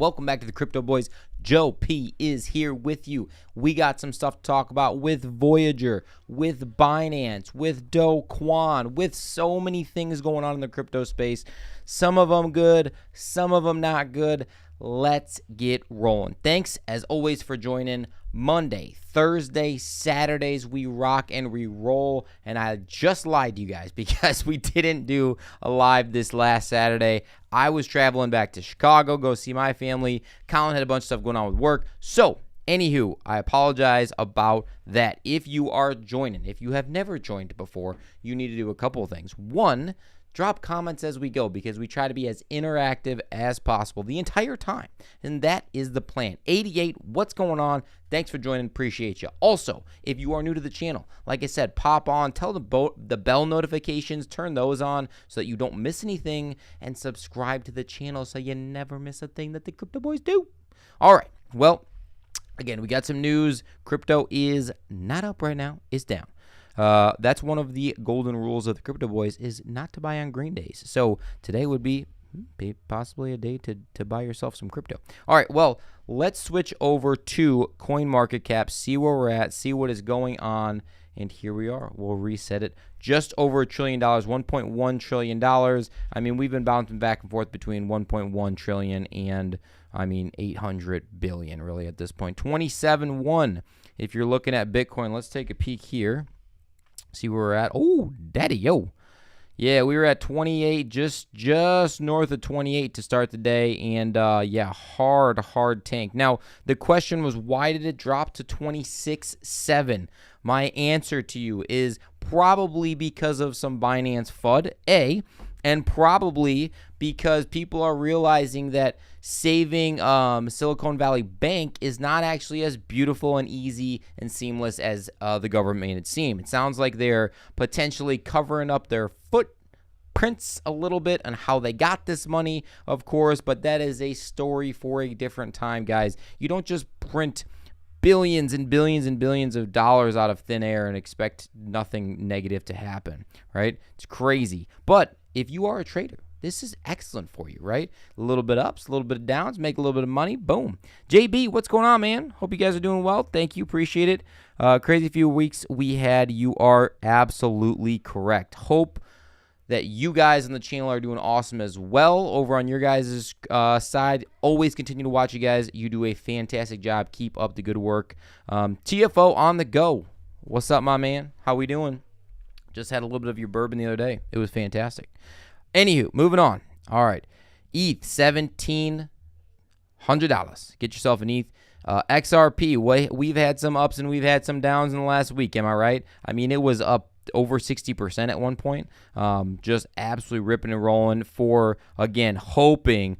Welcome back to the Crypto Boys. Joe P is here with you. We got some stuff to talk about with Voyager, with Binance, with Do Kwon, with so many things going on in the crypto space. Some of them good, some of them not good. Let's get rolling. Thanks, as always, for joining. Monday, Thursday, Saturdays, we rock and we roll. And I just lied to you guys because we didn't do a live this last Saturday. I was traveling back to Chicago, go see my family. Colin had a bunch of stuff going on with work. So, anywho, I apologize about that. If you are joining, if you have never joined before, you need to do a couple of things. One, drop comments as we go because we try to be as interactive as possible the entire time. And that is the plan. 88, what's going on? Thanks for joining. Appreciate you. Also, if you are new to the channel, like I said, pop on, tell the bell notifications, turn those on so that you don't miss anything, and subscribe to the channel so you never miss a thing that the Crypto Boys do. All right. Well, again, we got some news. Crypto is not up right now. It's down. That's one of the golden rules of the Crypto Boys is not to buy on green days. So today would be possibly a day to buy yourself some crypto. All right, well, let's switch over to CoinMarketCap, see where we're at, see what is going on, and here we are. We'll reset it. Just over $1 trillion, $1.1 trillion. I mean, we've been bouncing back and forth between 1.1 trillion and, 800 billion really at this point. 27.1 if you're looking at Bitcoin. Let's take a peek here. See where we're at. Oh, daddy, yo. Yeah, we were at 28, just north of 28 to start the day. And, yeah, hard tank. Now, the question was, why did it drop to 26.7? My answer to you is probably because of some Binance FUD, and probably because people are realizing that saving Silicon Valley Bank is not actually as beautiful and easy and seamless as the government made it seem. It sounds like they're potentially covering up their footprints a little bit on how they got this money, of course, but that is a story for a different time, guys. You don't just print billions and billions and billions of dollars out of thin air and expect nothing negative to happen, right? It's crazy. But if you are a trader, this is excellent for you, right? A little bit ups, a little bit of downs, make a little bit of money, boom. JB, what's going on, man? Hope you guys are doing well. Thank you, appreciate it. Crazy few weeks we had. You are absolutely correct. Hope that you guys on the channel are doing awesome as well. Over on your guys' side, always continue to watch you guys. You do a fantastic job. Keep up the good work. TFO on the go. What's up, my man? How we doing? Just had a little bit of your bourbon the other day. It was fantastic. Anywho, moving on. All right. ETH, $1,700. Get yourself an ETH. XRP, we've had some ups and we've had some downs in the last week. Am I right? I mean, it was up over 60% at one point. Just absolutely ripping and rolling for, again, hoping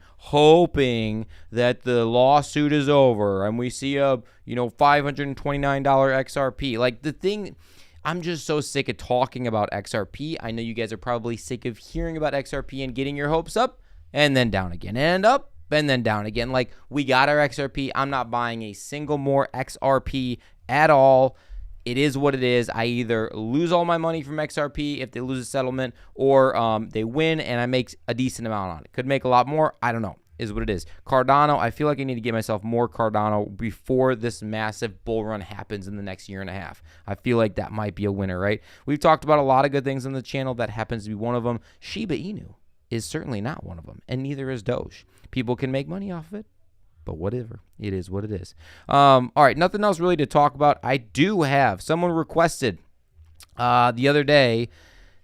that the lawsuit is over and we see a, $529 XRP. Like, the thing, I'm just so sick of talking about XRP. I know you guys are probably sick of hearing about XRP and getting your hopes up and then down again and up and then down again. Like, we got our XRP. I'm not buying a single more XRP at all. It is what it is. I either lose all my money from XRP if they lose a settlement, or they win and I make a decent amount on it. Could make a lot more. I don't know. Is what it is. Cardano, I feel like I need to get myself more Cardano before this massive bull run happens in the next year and a half. I feel like that might be a winner, right? We've talked about a lot of good things on the channel. That happens to be one of them. Shiba Inu is certainly not one of them, and neither is Doge. People can make money off of it, but whatever. It is what it is. All right, nothing else really to talk about. I do have, someone requested the other day,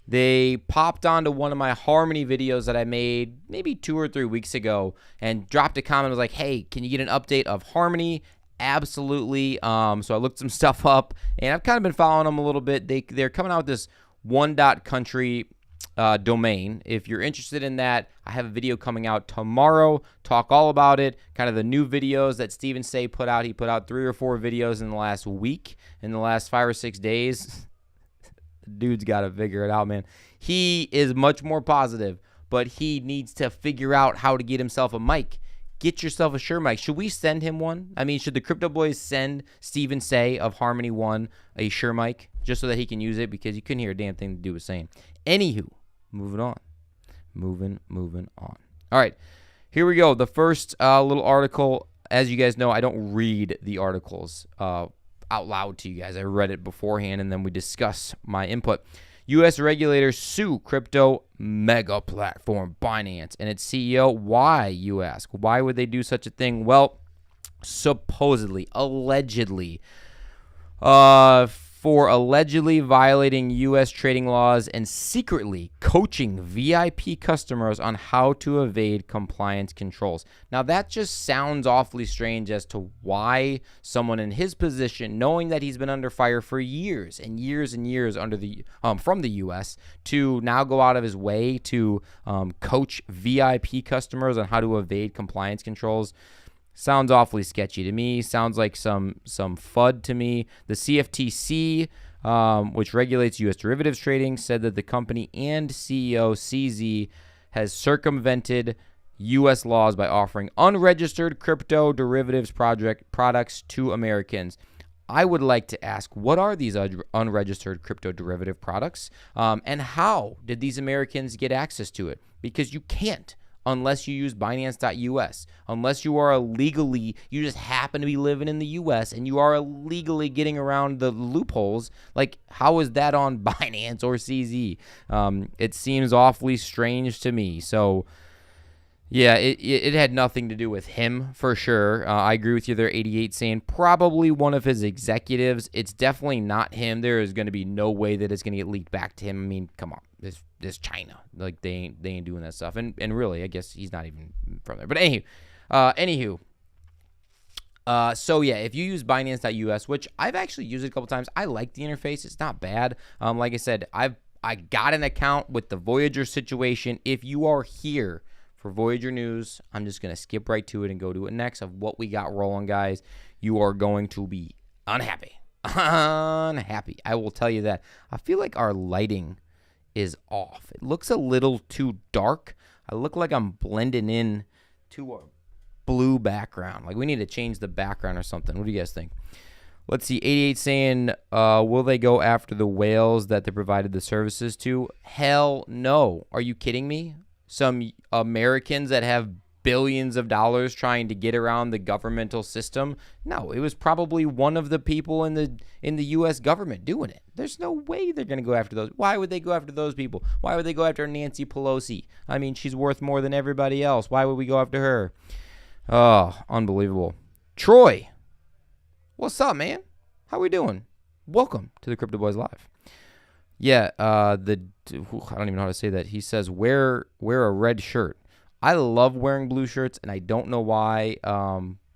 they popped onto one of my Harmony videos that I made maybe 2 or 3 weeks ago and dropped a comment. Was like, hey, can you get an update of Harmony? Absolutely. So I looked some stuff up, and I've kind of been following them a little bit. They're coming out with this one.country domain. If you're interested in that, I have a video coming out tomorrow. Talk all about it. Kind of the new videos that Steven Say put out. He put out 3 or 4 videos in the last week, in the last 5 or 6 days. Dude's got to figure it out, man. He is much more positive, but he needs to figure out how to get himself a mic. Get yourself a Shure mic. Should we send him one? I mean, should the Crypto Boys send Steven Say of Harmony One a Shure mic just so that he can use it? Because you couldn't hear a damn thing the dude was saying. Anywho, moving on. Moving on. All right. here we go. The first little article. As you guys know, I don't read the articles out loud to you guys. I read it beforehand, and then we discuss my input. U.S. regulators sue crypto mega platform Binance and its CEO. Why, you ask? Why would they do such a thing? Well, supposedly, allegedly, for allegedly violating U.S. trading laws and secretly coaching VIP customers on how to evade compliance controls. Now, that just sounds awfully strange as to why someone in his position, knowing that he's been under fire for years and years and years under the from the U.S., to now go out of his way to coach VIP customers on how to evade compliance controls. Sounds awfully sketchy to me. Sounds like some FUD to me. The CFTC, which regulates U.S. derivatives trading, said that the company and CEO CZ has circumvented U.S. laws by offering unregistered crypto derivatives products to Americans. I would like to ask, what are these unregistered crypto derivative products, and how did these Americans get access to it? Because you can't, unless you use Binance.us, unless you are illegally, you just happen to be living in the U.S. and you are illegally getting around the loopholes. Like, how is that on Binance or CZ? It seems awfully strange to me. So, yeah, it had nothing to do with him, for sure. I agree with you there, 88, saying probably one of his executives. It's definitely not him. There is going to be no way that it's going to get leaked back to him. I mean, come on. This China. Like, they ain't doing that stuff. And really, I guess he's not even from there. But anywho. So yeah, if you use Binance.us, which I've actually used it a couple times, I like the interface. It's not bad. Like I said, I got an account with the Voyager situation. If you are here for Voyager news, I'm just going to skip right to it and go to it next of what we got rolling, guys. You are going to be unhappy. Unhappy. I will tell you that. I feel like our lighting is off. It looks a little too dark. I look like I'm blending in to a blue background. Like, we need to change the background or something. What do you guys think? Let's see. 88 saying, will they go after the whales that they provided the services to? Hell no. Are you kidding me? Some Americans that have billions of dollars trying to get around the governmental system? No, it was probably one of the people in the U.S. government doing it. There's no way they're going to go after those. Why would they go after those people? Why would they go after Nancy Pelosi? I mean, she's worth more than everybody else. Why would we go after her? Oh, unbelievable. Troy, what's up, man? How we doing? Welcome to the Crypto Boys Live. Yeah, I don't even know how to say that. He says, wear a red shirt. I love wearing blue shirts, and I don't know why,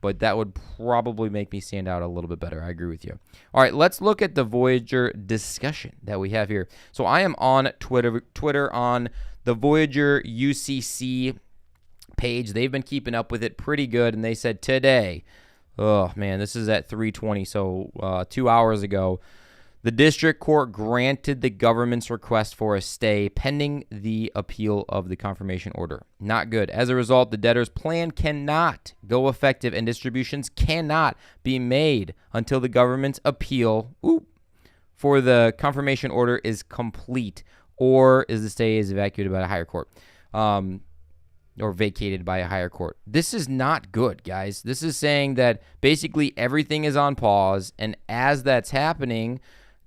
but that would probably make me stand out a little bit better. I agree with you. All right, let's look at the Voyager discussion that we have here. So I am on Twitter on the Voyager UCC page. They've been keeping up with it pretty good, and they said today, oh, man, this is at 3:20, so 2 hours ago, the district court granted the government's request for a stay pending the appeal of the confirmation order. Not good. As a result, the debtor's plan cannot go effective and distributions cannot be made until the government's appeal for the confirmation order is complete, or is the stay is evacuated by a higher court. Or vacated by a higher court. This is not good, guys. This is saying that basically everything is on pause, and as that's happening,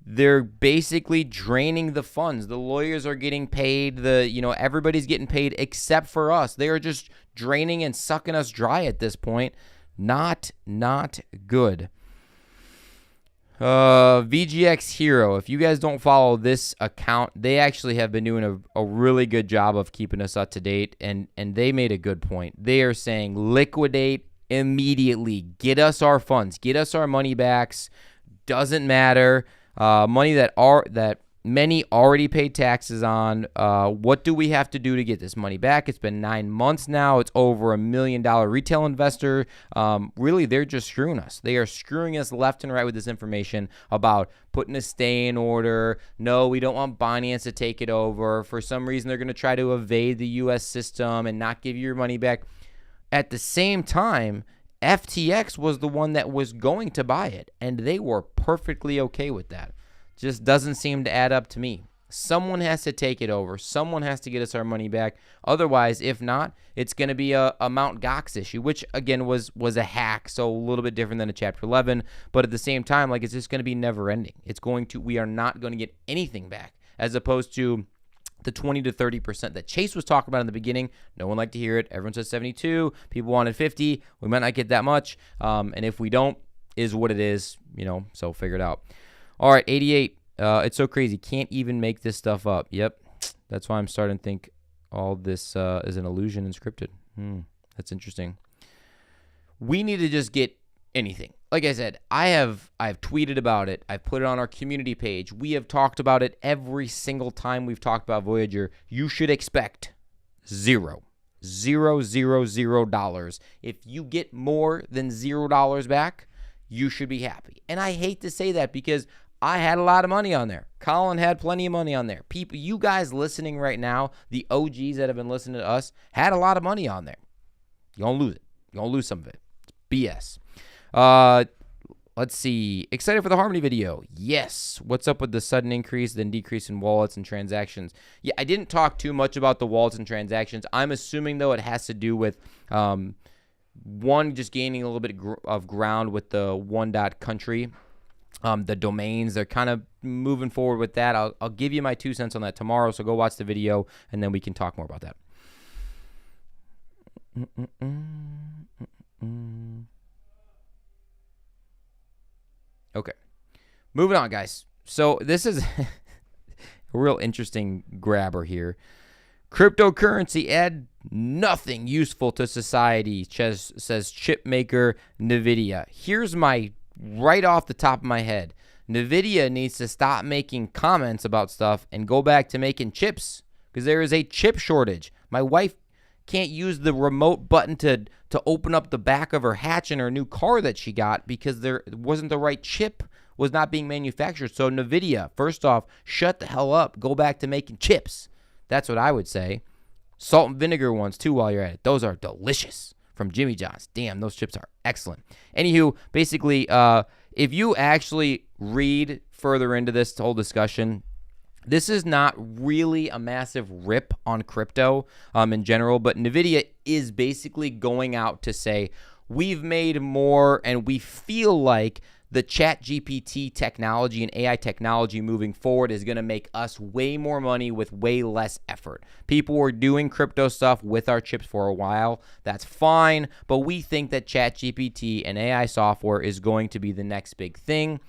they're basically draining the funds. The lawyers are getting paid. Everybody's getting paid except for us. They are just draining and sucking us dry at this point. Not good. VGX Hero. If you guys don't follow this account, they actually have been doing a really good job of keeping us up to date, and they made a good point. They are saying liquidate immediately. Get us our funds. Get us our money backs. Doesn't matter. Money that many already paid taxes on. What do we have to do to get this money back? It's been 9 months now. It's over $1 million retail investor. Really, they're just screwing us. They are screwing us left and right with this information about putting a stay in order. No, we don't want Binance to take it over. For some reason, they're going to try to evade the U.S. system and not give you your money back. At the same time, FTX was the one that was going to buy it, and they were perfectly okay with that. Just doesn't seem to add up to me. Someone has to take it over. Someone has to get us our money back. Otherwise, if not, it's going to be a Mt. Gox issue, which again was a hack, so a little bit different than a Chapter 11. But at the same time, like, it's just going to be never ending. We are not going to get anything back, as opposed to the 20 to 30% that Chase was talking about in the beginning. No one liked to hear it. Everyone says 72. People wanted 50. We might not get that much. And if we don't, is what it is, so figure it out. All right, 88. It's so crazy. Can't even make this stuff up. Yep. That's why I'm starting to think all this is an illusion and scripted. That's interesting. We need to just get anything. Like I said, I've tweeted about it. I've put it on our community page. We have talked about it every single time we've talked about Voyager. You should expect $0. If you get more than $0 back, you should be happy. And I hate to say that because I had a lot of money on there. Colin had plenty of money on there. People, you guys listening right now, the OGs that have been listening to us, had a lot of money on there. You're going to lose it. You're going to lose some of it. It's BS. Let's see. Excited for the Harmony video. Yes. What's up with the sudden increase, then decrease in wallets and transactions? Yeah, I didn't talk too much about the wallets and transactions. I'm assuming, though, it has to do with, one, just gaining a little bit of ground with the one.country. The domains, they're kind of moving forward with that. I'll give you my 2 cents on that tomorrow, so go watch the video, and then we can talk more about that. Okay. Moving on, guys. So this is a real interesting grabber here. Cryptocurrency add nothing useful to society, says chip maker Nvidia. Here's my right off the top of my head. Nvidia needs to stop making comments about stuff and go back to making chips because there is a chip shortage. My wife can't use the remote button to open up the back of her hatch in her new car that she got because there wasn't the right chip, was not being manufactured. So Nvidia, first off, shut the hell up. Go back to making chips. That's what I would say. Salt and vinegar ones too while you're at it. Those are delicious from Jimmy John's. Damn, those chips are excellent. Anywho, basically, if you actually read further into this whole discussion, this is not really a massive rip on crypto in general, but Nvidia is basically going out to say, we've made more and we feel like the ChatGPT technology and AI technology moving forward is going to make us way more money with way less effort. People were doing crypto stuff with our chips for a while. That's fine, but we think that ChatGPT and AI software is going to be the next big thing.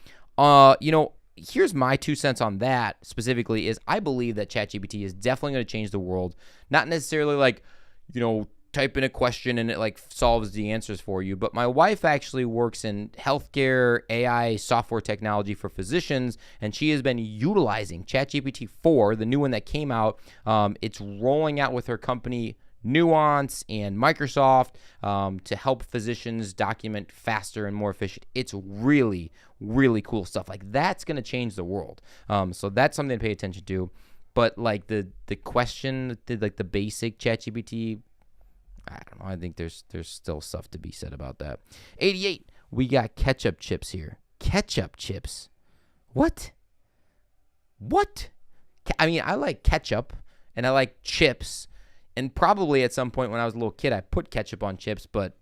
Here's my 2 cents on that specifically is I believe that ChatGPT is definitely going to change the world. Not necessarily like, type in a question and it like solves the answers for you. But my wife actually works in healthcare AI software technology for physicians, and she has been utilizing ChatGPT 4, the new one that came out. It's rolling out with her company Nuance and Microsoft to help physicians document faster and more efficient. It's really, really cool stuff. Like that's going to change the world. So that's something to pay attention to. But like the question, like the basic ChatGPT, I don't know. I think there's still stuff to be said about that. 88. We got ketchup chips here. Ketchup chips? What? I mean, I like ketchup and I like chips. And probably at some point when I was a little kid, I put ketchup on chips. But,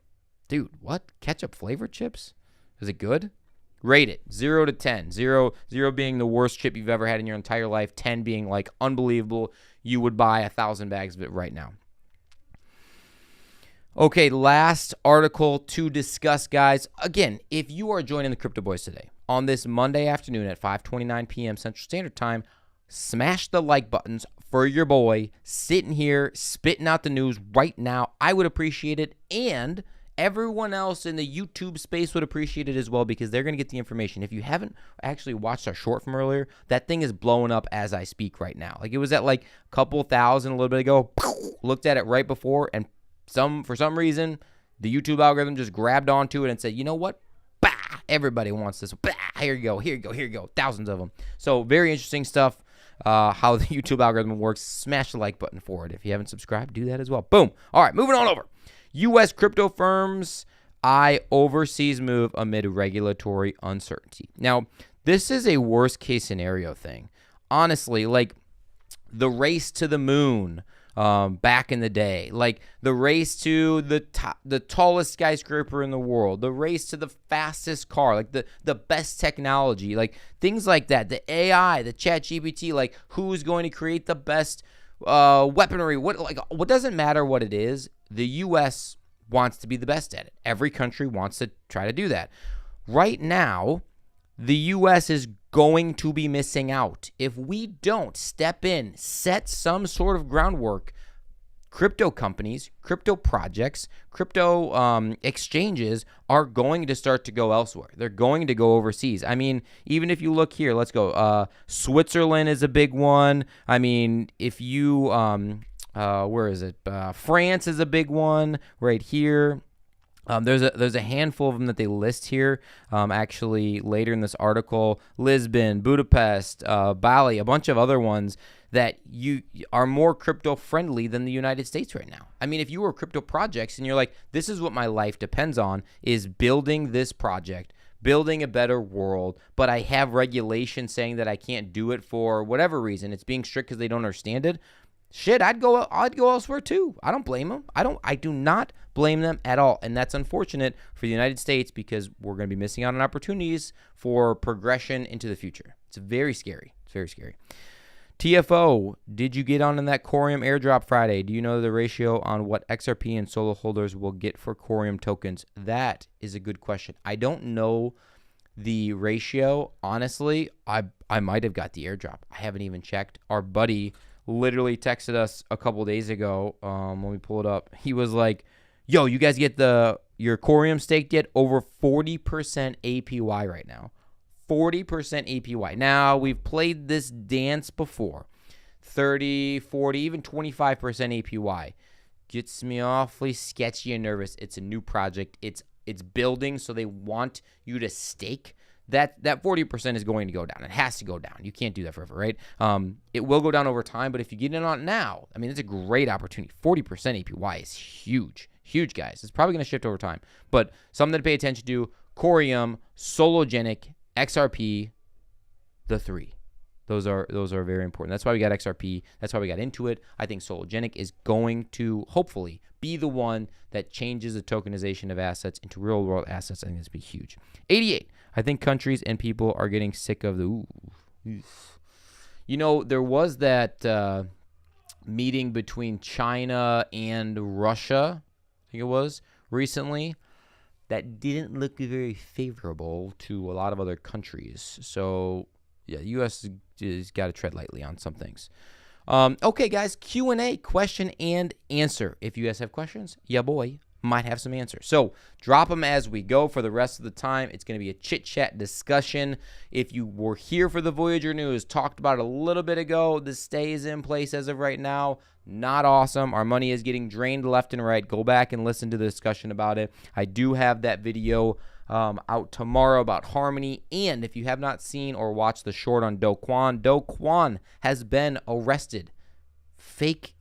dude, what? Ketchup flavored chips? Is it good? Rate it. 0 to 10. 0 being the worst chip you've ever had in your entire life. 10 being like unbelievable. You would buy 1,000 bags of it right now. Okay, last article to discuss, guys. Again, if you are joining the Crypto Boys today on this Monday afternoon at 5:29 p.m. Central Standard Time, smash the like buttons for your boy sitting here spitting out the news right now. I would appreciate it, and everyone else in the YouTube space would appreciate it as well because they're going to get the information. If you haven't actually watched our short from earlier, that thing is blowing up as I speak right now. Like it was at like a couple thousand a little bit ago. Looked at it right before, and for some reason, the YouTube algorithm just grabbed onto it and said, you know what? Bah! Everybody wants this. Bah! Here you go. Thousands of them. So very interesting stuff, how the YouTube algorithm works. Smash the like button for it. If you haven't subscribed, do that as well. Boom. All right, moving on over. U.S. crypto firms eye overseas move amid regulatory uncertainty. Now, this is a worst case scenario thing. Honestly, like the race to the moon back in the day, like the race to the tallest skyscraper in the world, the race to the fastest car, like the best technology, like things like that, the AI, the chat GPT, like who's going to create the best weaponry, what doesn't matter what it is, the US wants to be the best at it. Every country wants to try to do that. Right now, the US is going to be missing out. If we don't step in, set some sort of groundwork, crypto companies, crypto projects, crypto exchanges are going to start to go elsewhere. They're going to go overseas. I mean, even if you look here, let's go. Switzerland is a big one. I mean, if you, where is it? France is a big one right here. There's a handful of them that they list here. Actually, later in this article, Lisbon, Budapest, Bali, a bunch of other ones that you are more crypto friendly than the United States right now. I mean, if you were crypto projects and you're like, this is what my life depends on, is building this project, building a better world, but I have regulation saying that I can't do it for whatever reason. It's being strict because they don't understand it. Shit, I'd go elsewhere too. I don't blame them. I do not blame them at all. And that's unfortunate for the United States because we're going to be missing out on opportunities for progression into the future. It's very scary. It's very scary. TFO, did you get on in that Corium airdrop Friday? Do you know the ratio on what XRP and Solo holders will get for Corium tokens? That is a good question. I don't know the ratio. Honestly, I might have got the airdrop. I haven't even checked. Our buddy literally texted us a couple days ago. Let me pull it up. He was like, yo, you guys get your Corium staked yet? Over 40% APY right now. 40% APY. Now, we've played this dance before. 30, 40, even 25% APY. Gets me awfully sketchy and nervous. It's a new project. It's building, so they want you to stake. That 40% is going to go down. It has to go down. You can't do that forever, right? It will go down over time, but if you get in on it now, I mean, it's a great opportunity. 40% APY is huge. Huge, guys. It's probably going to shift over time. But something to pay attention to, Corium, Sologenic, XRP, the three. Those are very important. That's why we got XRP. That's why we got into it. I think Sologenic is going to hopefully be the one that changes the tokenization of assets into real world assets. I think that's be huge. 88. I think countries and people are getting sick of the You know, there was that meeting between China and Russia, I think it was, recently, that didn't look very favorable to a lot of other countries. So, yeah, the U.S. has got to tread lightly on some things. Okay, guys, Q&A, question and answer. If you guys have questions, yeah, boy, might have some answers. So drop them as we go for the rest of the time. It's going to be a chit-chat discussion. If you were here for the Voyager news, talked about it a little bit ago, this stays in place as of right now. Not awesome. Our money is getting drained left and right. Go back and listen to the discussion about it. I do have that video out tomorrow about Harmony. And if you have not seen or watched the short on Do Kwon has been arrested. Fake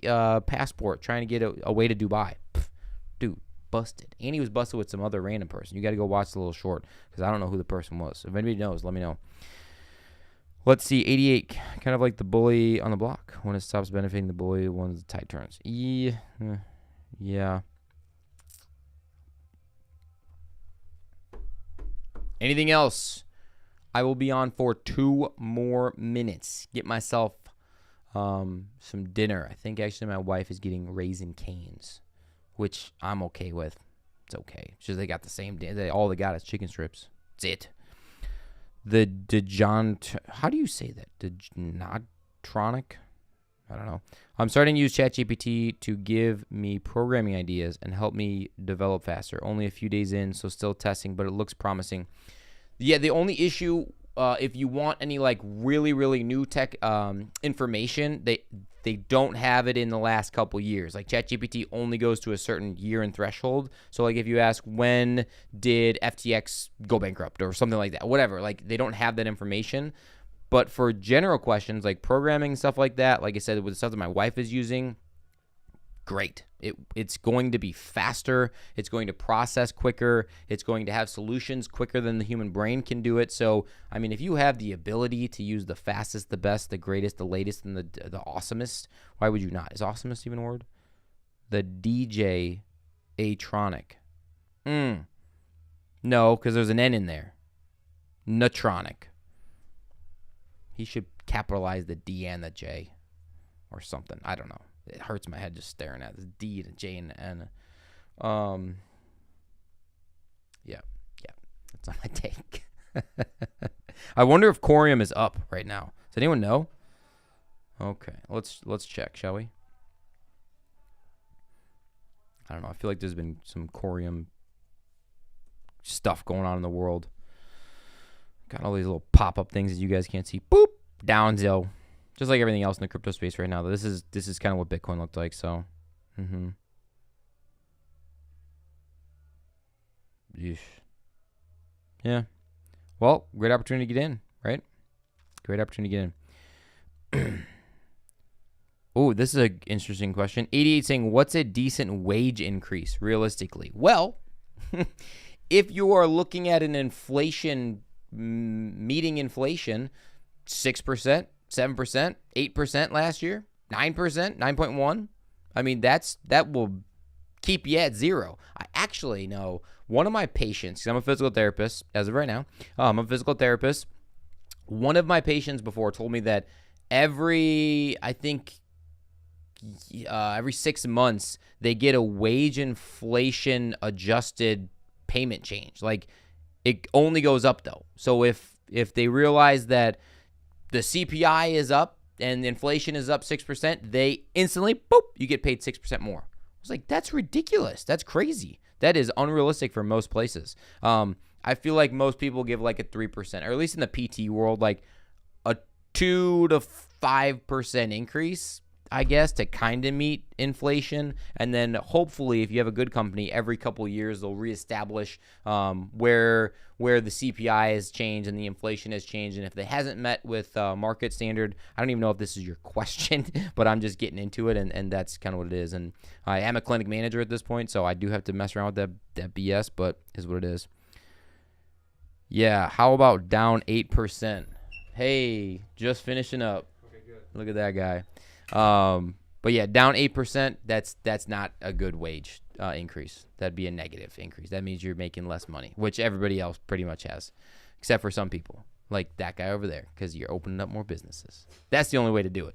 passport, trying to get a way to Dubai. Dude, busted. And he was busted with some other random person. You got to go watch the little short because I don't know who the person was. If anybody knows, let me know. Let's see, 88, kind of like the bully on the block. When it stops benefiting the bully, when the tide turns. Yeah. Anything else? I will be on for 2 more minutes. Get myself some dinner. I think actually my wife is getting Raisin Canes, which I'm okay with. It's okay. It's just they got the same. All they got is chicken strips. That's it. The Dejon, how do you say that? Dejonatronic? I don't know. I'm starting to use ChatGPT to give me programming ideas and help me develop faster. Only a few days in, so still testing, but it looks promising. Yeah, the only issue, if you want any like really, really new tech information, they don't have it in the last couple years. Like ChatGPT only goes to a certain year and threshold. So like if you ask when did FTX go bankrupt or something like that, whatever, like they don't have that information. But for general questions like programming, stuff like that, like I said, with the stuff that my wife is using, great. It's going to be faster. It's going to process quicker. It's going to have solutions quicker than the human brain can do it. So, I mean, if you have the ability to use the fastest, the best, the greatest, the latest, and the awesomest, why would you not? Is awesomest even a word? The DJ Atronic. No, because there's an N in there. Natronic. He should capitalize the D and the J or something. I don't know. It hurts my head just staring at this D and J and N. Yeah. That's not my take. I wonder if Corium is up right now. Does anyone know? Okay, let's check, shall we? I don't know. I feel like there's been some Corium stuff going on in the world. Got all these little pop-up things that you guys can't see. Boop, down zero. Just like everything else in the crypto space right now. This is kind of what Bitcoin looked like. So, Yeesh. Yeah. Well, great opportunity to get in, right? Great opportunity to get in. Oh, this is an interesting question. 88 saying, what's a decent wage increase realistically? Well, if you are looking at an inflation, meeting inflation, 6%, 7%, 8% last year, 9%, 9.1. I mean, that will keep you at zero. I actually know one of my patients, because I'm a physical therapist as of right now. I'm a physical therapist. One of my patients before told me that every 6 months they get a wage inflation adjusted payment change. Like, it only goes up though. So if they realize that the CPI is up and inflation is up 6%, they instantly, boop, you get paid 6% more. I was like, that's ridiculous. That's crazy. That is unrealistic for most places. I feel like most people give like a 3%, or at least in the PT world, like a 2 to 5% increase, I guess, to kind of meet inflation. And then hopefully if you have a good company, every couple of years they'll reestablish where the CPI has changed and the inflation has changed. And if it hasn't met with market standard, I don't even know if this is your question, but I'm just getting into it, and that's kind of what it is. And I am a clinic manager at this point, so I do have to mess around with that BS, but is what it is. Yeah, how about down 8%? Hey, just finishing up. Okay, good. Look at that guy. But yeah, down 8%, that's not a good wage increase. That'd be a negative increase. That means you're making less money, which everybody else pretty much has, except for some people, like that guy over there, because you're opening up more businesses. That's the only way to do it.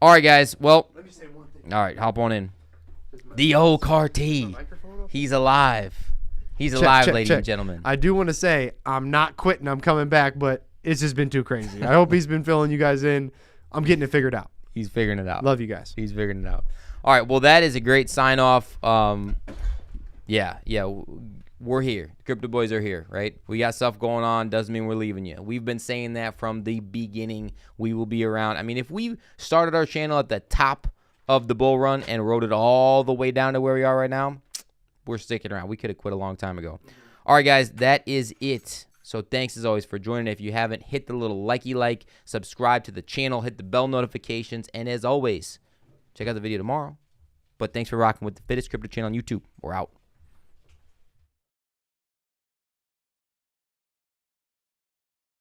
All right, guys. Well, let me say one thing. All right, hop on in. The old Carti. He's alive. He's alive, ladies and gentlemen. I do want to say I'm not quitting. I'm coming back, but it's just been too crazy. I hope he's been filling you guys in. I'm getting it figured out. He's figuring it out. Love you guys. He's figuring it out. All right. Well, that is a great sign off. Yeah. We're here. Crypto boys are here, right? We got stuff going on. Doesn't mean we're leaving you. We've been saying that from the beginning. We will be around. I mean, if we started our channel at the top of the bull run and rode it all the way down to where we are right now, we're sticking around. We could have quit a long time ago. All right, guys. That is it. So thanks as always for joining. If you haven't, hit the little likey, subscribe to the channel, hit the bell notifications, and as always, check out the video tomorrow. But thanks for rocking with the Fittest Crypto channel on YouTube. We're out.